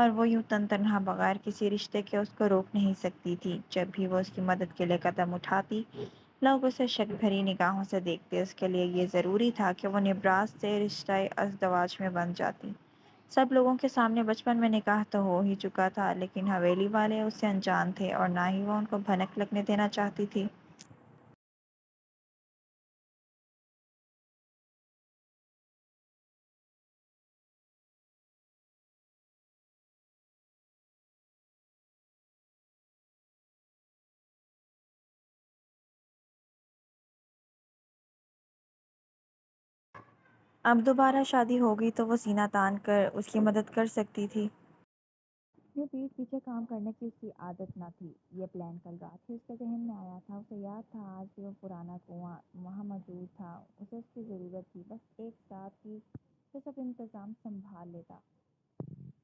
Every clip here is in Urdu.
اور وہ یوں تنہا بغیر کسی رشتے کے اس کو روک نہیں سکتی تھی۔ جب بھی وہ اس کی مدد کے لیے قدم اٹھاتی، لوگ اسے شک بھری نگاہوں سے دیکھتے۔ اس کے لیے یہ ضروری تھا کہ وہ نبراس سے رشتہ ازدواج میں بن جاتی۔ سب لوگوں کے سامنے بچپن میں نکاح تو ہو ہی چکا تھا، لیکن حویلی والے اس سے انجان تھے اور نہ ہی وہ ان کو بھنک لگنے دینا چاہتی تھی۔ اب دوبارہ شادی ہو گئی تو وہ سینہ تان کر اس کی مدد کر سکتی تھی۔ یہ پیٹھ پیچھے کام کرنے کی اس کی عادت نہ تھی۔ یہ پلان کل رات ہی اس کے ذہن میں آیا تھا۔ اسے یاد تھا آج بھی وہ پرانا کنواں وہاں موجود تھا۔ اسے اس کی ضرورت تھی، بس ایک ساتھ ہی وہ سب انتظام سنبھال لیتا۔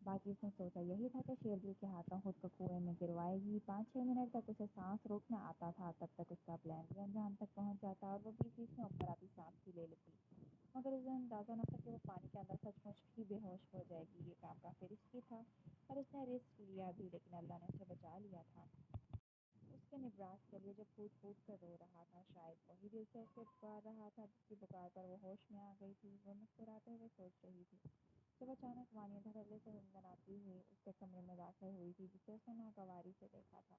باقی اس نے سوچا یہی تھا کہ شیردل کے ہاتھوں خود کو کنویں میں گروائے گی۔ 5-6 منٹ تک اسے سانس روکنا آتا تھا، تب تک اس کا پلان بھی انجام تک پہنچ جاتا اور وہ بیچ بیچ میں اوپر آتی سانس بھی لے لیتی، مگر اسے اندازہ نہ تھا کہ وہ پانی کے اندر سچ مچ ہی بے ہوش ہو جائے گی۔ یہ کام کافی رسکی تھا اور اس نے رسک لیا بھی، لیکن اللہ نے اسے بچا لیا تھا۔ اس کے نبراس کے لیے جو پھوٹ پھوٹ کر رو رہا تھا، شاید وہی دل سے اسے پکار رہا تھا، جس کی پکار پر وہ ہوش میں آ گئی تھی۔ وہ مسکراتے ہوئے سوچ رہی تھی جب اچانک وانیا دھڑلے سے گنگناتی ہوئی اس کے کمرے میں داخل ہوئی تھی، جسے اس نے ناگواری سے دیکھا تھا۔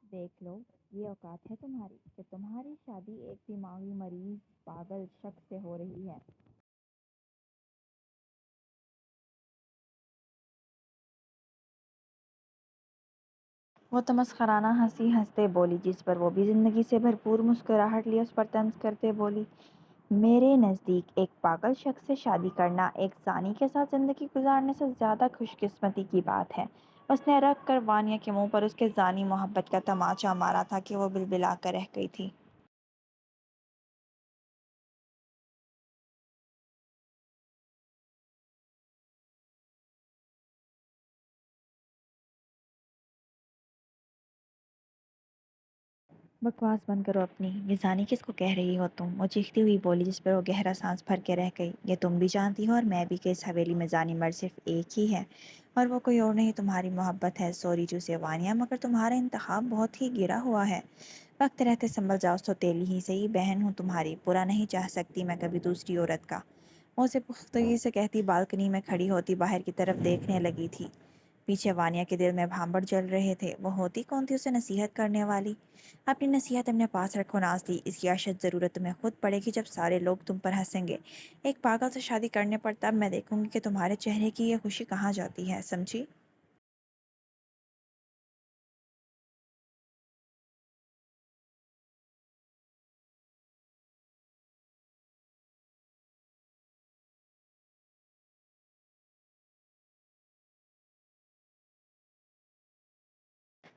دیکھ لو، یہ اوقات ہے تمہاری کہ تمہاری شادی ایک دماغی مریض پاگل شخص سے ہو رہی ہے۔ وہ تمسخرانہ ہنسی ہنستے بولی، جس پر وہ بھی زندگی سے بھرپور مسکراہٹ لیے اس پر طنز کرتے بولی، میرے نزدیک ایک پاگل شخص سے شادی کرنا ایک زانی کے ساتھ زندگی گزارنے سے زیادہ خوش قسمتی کی بات ہے۔ اس نے رکھ کر وانیا کے منہ پر اس کے زانی محبت کا تماچا مارا تھا کہ وہ بلبلا کر رہ گئی تھی۔ بکواس بند کرو اپنی، یہ زانی کس کو کہہ رہی ہو تم؟ وہ چیختی ہوئی بولی، جس پر وہ گہرا سانس بھر کے رہ گئی۔ یہ تم بھی جانتی ہو اور میں بھی کہ اس حویلی میں زانی مرد صرف ایک ہی ہے، اور وہ کوئی اور نہیں، تمہاری محبت ہے۔ سوری چوسے وانیا، مگر تمہارا انتخاب بہت ہی گرا ہوا ہے۔ وقت رہتے سنبھل جاؤ، سوتیلی ہی صحیح بہن ہوں تمہاری، برا نہیں چاہ سکتی میں کبھی دوسری عورت کا۔ وہ اسے پختگی سے کہتی بالکنی میں کھڑی ہوتی باہر کی طرف دیکھنے لگی تھی۔ پیچھے وانیا کے دل میں بھانبڑ جل رہے تھے۔ وہ ہوتی کون تھی اسے نصیحت کرنے والی؟ اپنی نصیحت اپنے پاس رکھو نازلی، اس کی اشد ضرورت تمہیں خود پڑے گی جب سارے لوگ تم پر ہنسیں گے ایک پاگل سے شادی کرنے پر۔ تب میں دیکھوں گی کہ تمہارے چہرے کی یہ خوشی کہاں جاتی ہے، سمجھی؟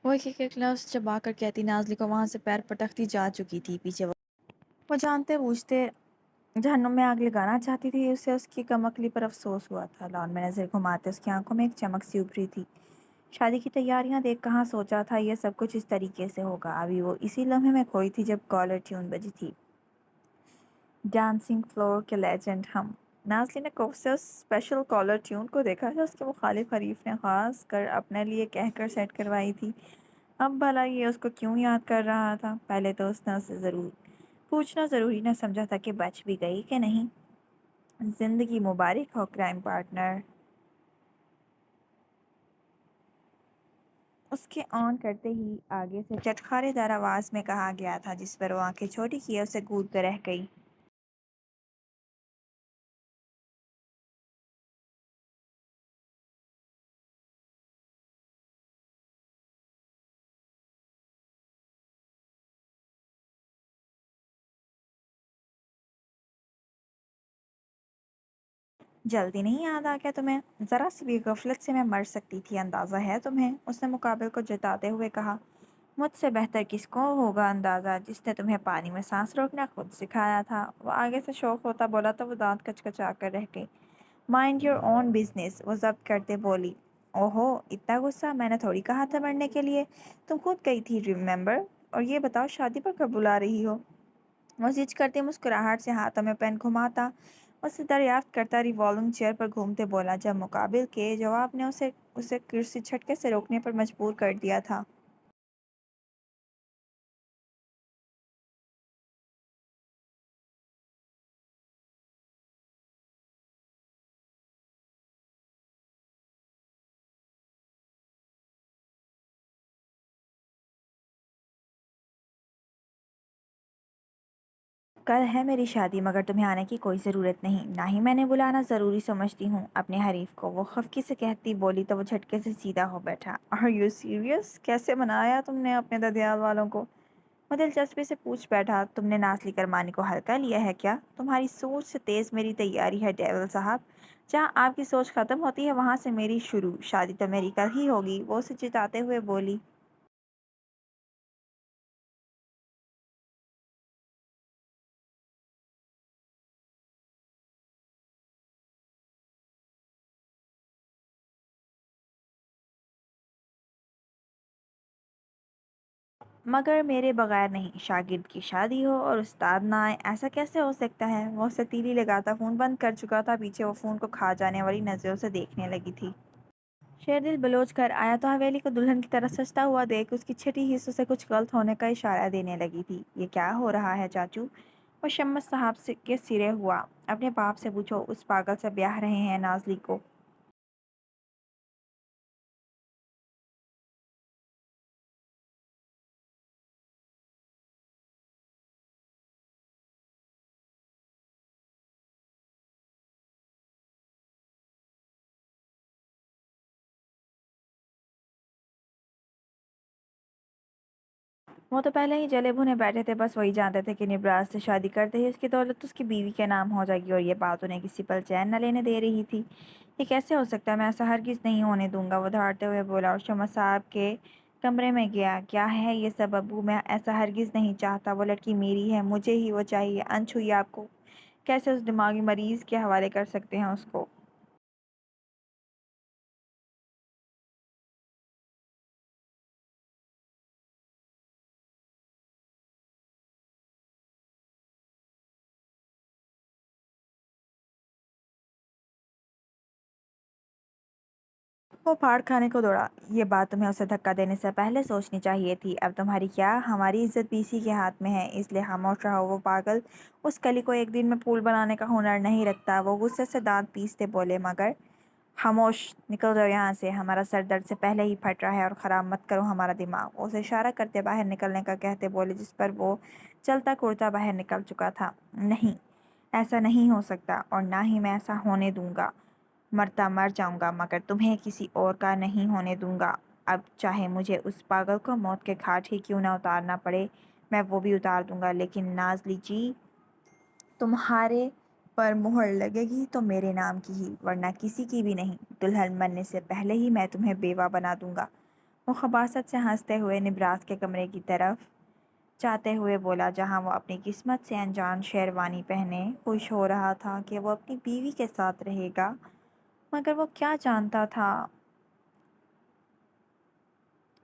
وہ ایک ایک لفظ چبا کر کہتی، نازلی کو وہاں سے پیر پٹکتی جا چکی تھی۔ پیچھے وہ جانتے بوجھتے جہنم میں آگ لگانا چاہتی تھی۔ اسے اس کی کم عقلی پر افسوس ہوا تھا۔ لان میں نظر گھماتے اس کی آنکھوں میں ایک چمک سی ابھری تھی۔ شادی کی تیاریاں دیکھ کہاں سوچا تھا یہ سب کچھ اس طریقے سے ہوگا۔ ابھی وہ اسی لمحے میں کھوئی تھی جب کالر ٹیون بجی تھی، ڈانسنگ فلور کے لیجنڈ ہم۔ نازلی نے خوف سے اس اسپیشل کالر ٹیون کو دیکھا جو اس کے مخالف حریف نے خاص کر اپنے لیے کہہ کر سیٹ کروائی تھی۔ اب بھلا یہ اس کو کیوں یاد کر رہا تھا؟ پہلے تو اس نے اسے ضرور پوچھنا ضروری نہ سمجھا تھا کہ بچ بھی گئی کہ نہیں۔ زندگی مبارک ہو کرائم پارٹنر، اس کے آن کرتے ہی آگے سے چٹخارے دار آواز میں کہا گیا تھا، جس پر وہ آنکھیں چھوٹی کیے اسے کود کر رہ گئی۔ جلدی نہیں یاد آ گیا تمہیں؟ ذرا سی بھی غفلت سے میں مر سکتی تھی، اندازہ ہے تمہیں؟ اس نے مقابل کو جتاتے ہوئے کہا، مجھ سے بہتر کس کو ہوگا اندازہ، جس نے تمہیں پانی میں سانس روکنا خود سکھایا تھا؟ وہ آگے سے شوق ہوتا بولا تو وہ دانت کچکچا کر رہ گئی۔ مائنڈ یور اون بزنس، وہ ضبط کرتے بولی۔ اوہو، اتنا غصہ؟ میں نے تھوڑی کہا تھا مرنے کے لیے، تم خود گئی تھی، ریممبر؟ اور یہ بتاؤ شادی پر کب بلا رہی ہو؟ وہ زج کرتے مسکراہٹ سے ہاتھوں میں پین گھماتا اسے دریافت کرتا ریوالونگ چیئر پر گھومتے بولا جب مقابل کے جواب نے اسے کرسی جھٹکے سے روکنے پر مجبور کر دیا تھا۔ کل ہے میری شادی مگر تمہیں آنے کی کوئی ضرورت نہیں، نہ ہی میں نے بلانا ضروری سمجھتی ہوں اپنے حریف کو، وہ خفگی سے کہتی بولی تو وہ جھٹکے سے سیدھا ہو بیٹھا۔ Are you serious؟ کیسے منایا تم نے اپنے ددیال والوں کو؟ وہ دلچسپی سے پوچھ بیٹھا۔ تم نے ناسلی کرمانی کو ہلکا لیا ہے کیا؟ تمہاری سوچ سے تیز میری تیاری ہے ڈیول صاحب، جہاں آپ کی سوچ ختم ہوتی ہے وہاں سے میری شروع، شادی تو میری کل ہی ہوگی، وہ اسے چتاتے ہوئے بولی۔ مگر میرے بغیر نہیں، شاگرد کی شادی ہو اور استاد نہ آئے، ایسا کیسے ہو سکتا ہے؟ وہ اسے تیلی لگاتا فون بند کر چکا تھا، پیچھے وہ فون کو کھا جانے والی نظروں سے دیکھنے لگی تھی۔ شیردل بلوچ کر آیا تو حویلی کو دلہن کی طرح سجتا ہوا دیکھ اس کی چھٹی حصوں سے کچھ غلط ہونے کا اشارہ دینے لگی تھی۔ یہ کیا ہو رہا ہے چاچو؟ وہ شمس صاحب کے سرے ہوا۔ اپنے باپ سے پوچھو، اس پاگل سے بیاہ رہے ہیں نازلی کو۔ وہ تو پہلے ہی جلے بھنے بیٹھے تھے، بس وہی جانتے تھے کہ نبراس سے شادی کرتے ہی اس کی دولت اس کی بیوی کے نام ہو جائے گی، اور یہ بات انہیں کسی پل چین نہ لینے دے رہی تھی۔ یہ کیسے ہو سکتا ہے؟ میں ایسا ہرگز نہیں ہونے دوں گا، وہ دھاڑتے ہوئے بولا اور شمس صاحب کے کمرے میں گیا۔ کیا ہے یہ سب ابو؟ میں ایسا ہرگز نہیں چاہتا، وہ لڑکی میری ہے، مجھے ہی وہ چاہیے۔ انچھوئی آپ کو کیسے اس دماغی مریض کے حوالے کر سکتے ہیں اس کو؟ وہ پھاڑ کھانے کو دوڑا۔ یہ بات تمہیں اسے دھکا دینے سے پہلے سوچنی چاہیے تھی۔ اب تمہاری کیا ہماری عزت بھی اسی کے ہاتھ میں ہے، اس لیے خاموش رہو۔ وہ پاگل اس کلی کو ایک دن میں پھول بنانے کا ہنر نہیں رکھتا، وہ غصے سے دانت پیستے بولے۔ مگر خاموش، نکل جاؤ یہاں سے، ہمارا سر درد سے پہلے ہی پھٹ رہا ہے، اور خراب مت کرو ہمارا دماغ۔ وہ اسے اشارہ کرتے باہر نکلنے کا کہتے بولے، جس پر وہ چلتا کودتا باہر نکل چکا تھا۔ نہیں، ایسا نہیں ہو سکتا، اور نہ ہی میں ایسا ہونے دوں گا۔ مرتا مر جاؤں گا مگر تمہیں کسی اور کا نہیں ہونے دوں گا۔ اب چاہے مجھے اس پاگل کو موت کے گھاٹ ہی کیوں نہ اتارنا پڑے، میں وہ بھی اتار دوں گا، لیکن نازلی جی، تمہارے پر مہر لگے گی تو میرے نام کی ہی، ورنہ کسی کی بھی نہیں۔ دلہن بننے سے پہلے ہی میں تمہیں بیوہ بنا دوں گا۔ وہ خباثت سے ہنستے ہوئے نبراس کے کمرے کی طرف جاتے ہوئے بولا، جہاں وہ اپنی قسمت سے انجان شیروانی پہنے خوش ہو رہا تھا کہ وہ اپنی بیوی کے ساتھ رہے گا۔ مگر وہ کیا جانتا تھا،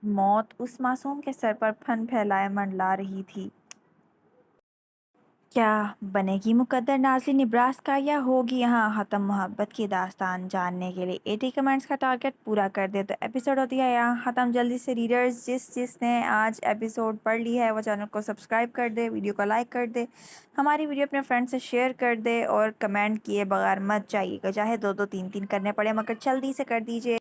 موت اس معصوم کے سر پر پھن پھیلائے منڈلا رہی تھی۔ کیا بنے گی مقدر نازلی نبراس کا، یا ہوگی یہاں ختم؟ محبت کی داستان جاننے کے لیے 80 کمنٹس کا ٹارگٹ پورا کر دے تو ایپیسوڈ ہوتی ہے یہاں ختم۔ جلدی سے ریڈرز، جس نے آج ایپیسوڈ پڑھ لی ہے وہ چینل کو سبسکرائب کر دے، ویڈیو کو لائک کر دے، ہماری ویڈیو اپنے فرینڈ سے شیئر کر دے، اور کمنٹ کیے بغیر مت جائیے گا، چاہے دو دو تین تین کرنے پڑے مگر جلدی سے کر دیجیے۔